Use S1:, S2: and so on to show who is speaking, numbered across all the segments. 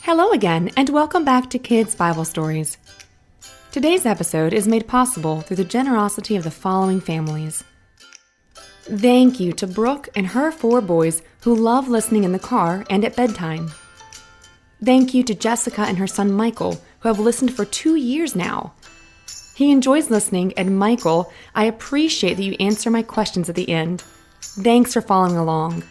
S1: Hello again, and welcome back to Kids Bible Stories. Today's episode is made possible through the generosity of the following families. Thank you to Brooke and her 4 boys who love listening in the car and at bedtime. Thank you to Jessica and her son Michael, who have listened for 2 years now. He enjoys listening, and Michael, I appreciate that you answer my questions at the end. Thanks for following along.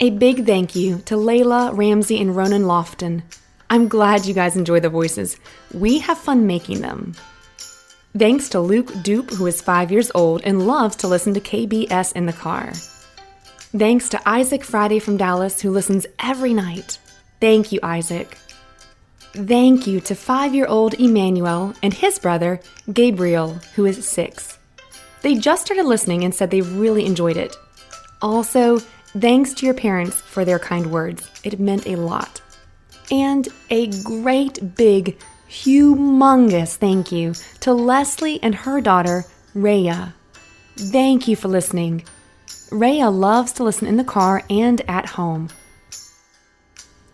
S1: A big thank you to Layla, Ramsey, and Ronan Lofton. I'm glad you guys enjoy the voices. We have fun making them. Thanks to Luke Dupe, who is 5 years old and loves to listen to KBS in the car. Thanks to Isaac Friday from Dallas, who listens every night. Thank you, Isaac. Thank you to 5-year-old Emmanuel and his brother, Gabriel, who is 6. They just started listening and said they really enjoyed it. Also, thanks to your parents for their kind words. It meant a lot. And a great big, humongous thank you to Leslie and her daughter, Rhea. Thank you for listening. Rhea loves to listen in the car and at home.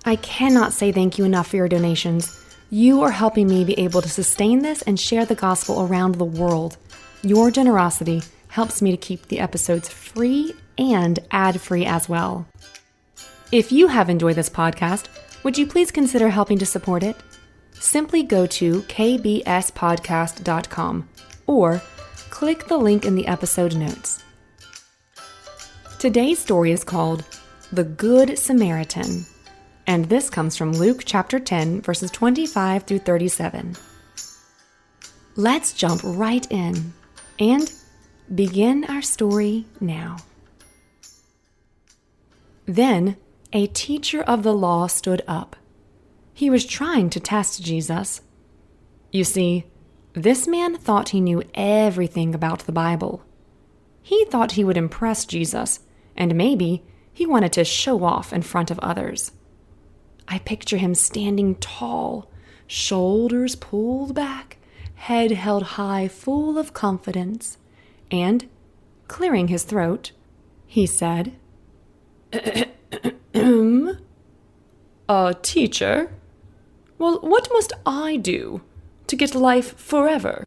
S1: I cannot say thank you enough for your donations. You are helping me be able to sustain this and share the gospel around the world. Your generosity helps me to keep the episodes free and ad-free as well. If you have enjoyed this podcast, would you please consider helping to support it? Simply go to kbspodcast.com or click the link in the episode notes. Today's story is called The Good Samaritan, and this comes from Luke chapter 10, verses 25 through 37. Let's jump right in and begin our story now. Then a teacher of the law stood up. He was trying to test Jesus. You see, this man thought he knew everything about the Bible. He thought he would impress Jesus, and maybe he wanted to show off in front of others. I picture him standing tall, shoulders pulled back, head held high, full of confidence, and, clearing his throat, he said, Teacher? Well, what must I do to get life forever?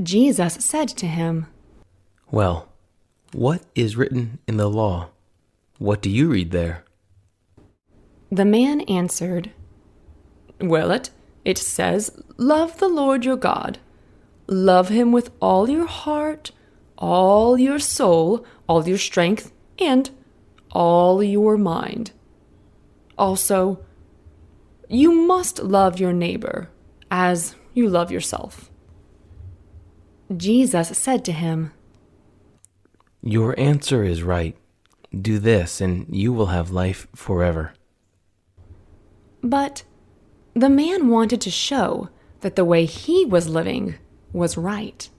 S1: Jesus said to him,
S2: Well, what is written in the law? What do you read there?
S1: The man answered, Well, it says, love the Lord your God. Love him with all your heart, all your soul, all your strength, and all your mind. Also, you must love your neighbor as you love yourself. Jesus said to him,
S2: Your answer is right. Do this, and you will have life forever.
S1: But the man wanted to show that the way he was living was right.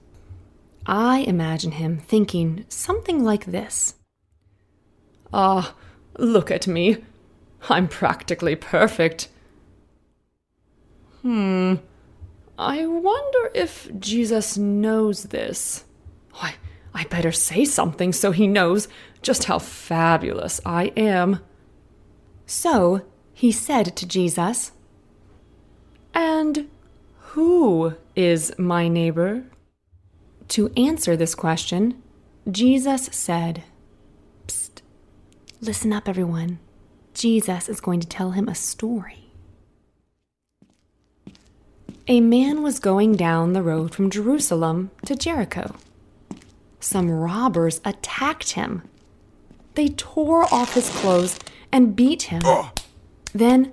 S1: I imagine him thinking something like this. Look at me. I'm practically perfect. I wonder if Jesus knows this. I better say something so he knows just how fabulous I am. So he said to Jesus, And who is my neighbor? To answer this question, Jesus said, Psst, listen up, everyone. Jesus is going to tell him a story. A man was going down the road from Jerusalem to Jericho. Some robbers attacked him. They tore off his clothes and beat him. Then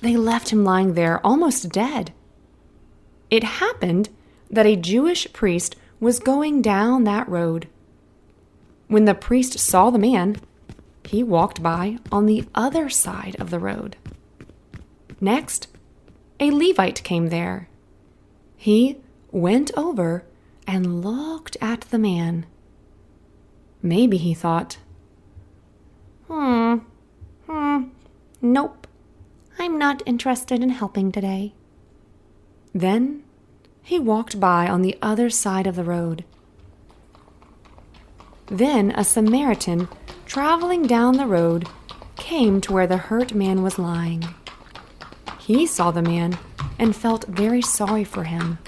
S1: they left him lying there almost dead. It happened that a Jewish priest was going down that road. When the priest saw the man, he walked by on the other side of the road. Next, a Levite came there. He went over and looked at the man. Maybe he thought, nope, I'm not interested in helping today. Then he walked by on the other side of the road. Then a Samaritan traveling down the road came to where the hurt man was lying. He saw the man and felt very sorry for him.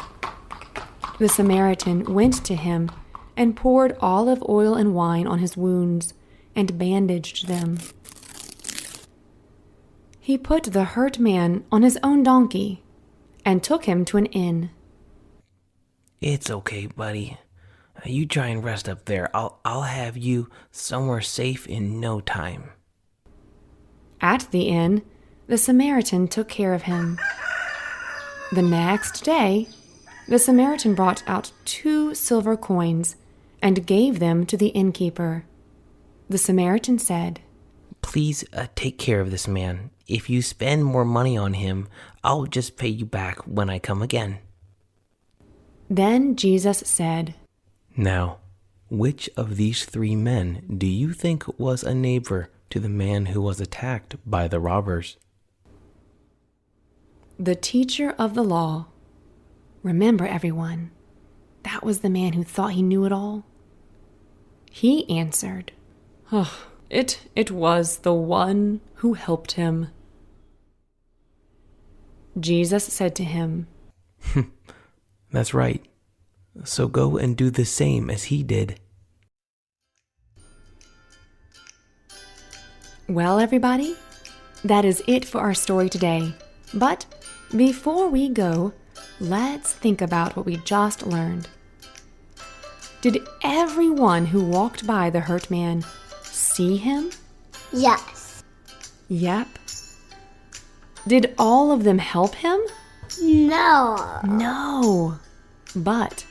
S1: The Samaritan went to him and poured olive oil and wine on his wounds and bandaged them. He put the hurt man on his own donkey and took him to an inn.
S2: It's okay, buddy. You try and rest up there. I'll have you somewhere safe in no time.
S1: At the inn, the Samaritan took care of him. The next day, the Samaritan brought out 2 silver coins and gave them to the innkeeper. The Samaritan said,
S2: Please take care of this man. If you spend more money on him, I'll just pay you back when I come again.
S1: Then Jesus said,
S2: Now, which of these 3 men do you think was a neighbor to the man who was attacked by the robbers?
S1: The teacher of the law. Remember, everyone, that was the man who thought he knew it all. He answered, It was the one who helped him. Jesus said to him,
S2: That's right. So go and do the same as he did.
S1: Well, everybody, that is it for our story today. But before we go, let's think about what we just learned. Did everyone who walked by the hurt man see him?
S3: Yes.
S1: Yep. Did all of them help him?
S3: No.
S1: No. But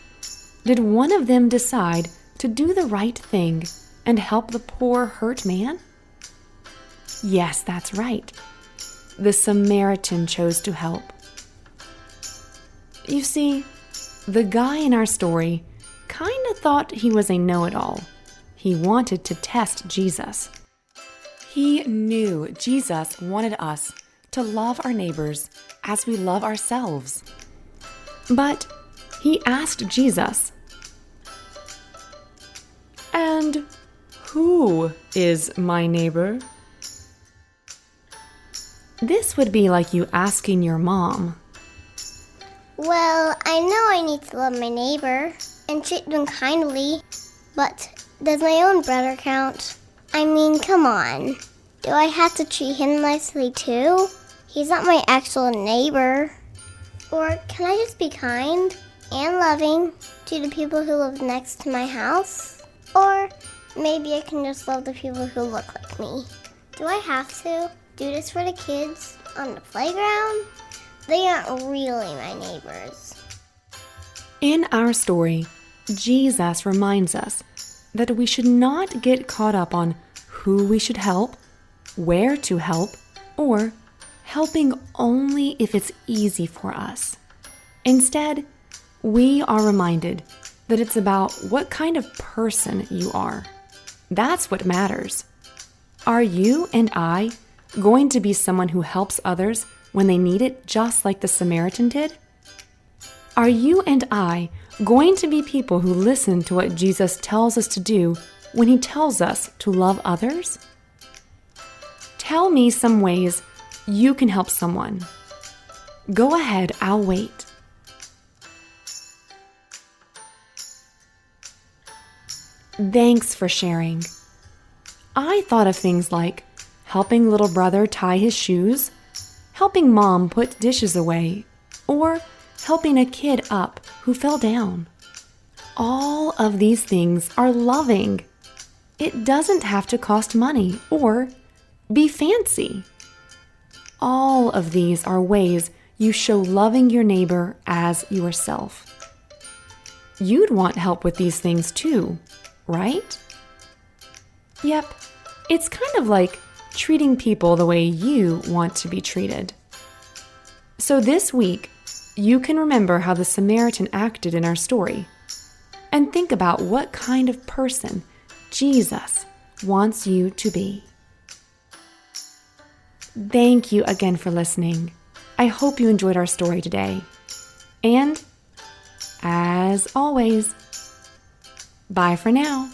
S1: did one of them decide to do the right thing and help the poor hurt man? Yes, that's right. The Samaritan chose to help. You see, the guy in our story kind of thought he was a know-it-all. He wanted to test Jesus. He knew Jesus wanted us to love our neighbors as we love ourselves. But he asked Jesus, "And who is my neighbor?" This would be like you asking your mom,
S3: Well, I know I need to love my neighbor and treat them kindly, but does my own brother count? I mean, come on. Do I have to treat him nicely too? He's not my actual neighbor. Or can I just be kind and loving to the people who live next to my house? Or maybe I can just love the people who look like me. Do I have to do this for the kids on the playground? They aren't really my neighbors.
S1: In our story, Jesus reminds us that we should not get caught up on who we should help, where to help, or helping only if it's easy for us. Instead, we are reminded that it's about what kind of person you are. That's what matters. Are you and I going to be someone who helps others when they need it, just like the Samaritan did? Are you and I going to be people who listen to what Jesus tells us to do when he tells us to love others? Tell me some ways you can help someone. Go ahead, I'll wait. Thanks for sharing. I thought of things like helping little brother tie his shoes, helping mom put dishes away, or helping a kid up who fell down. All of these things are loving. It doesn't have to cost money or be fancy. All of these are ways you show loving your neighbor as yourself. You'd want help with these things too, right? Yep, it's kind of like treating people the way you want to be treated. So this week, you can remember how the Samaritan acted in our story and think about what kind of person Jesus wants you to be. Thank you again for listening. I hope you enjoyed our story today. And, as always, bye for now.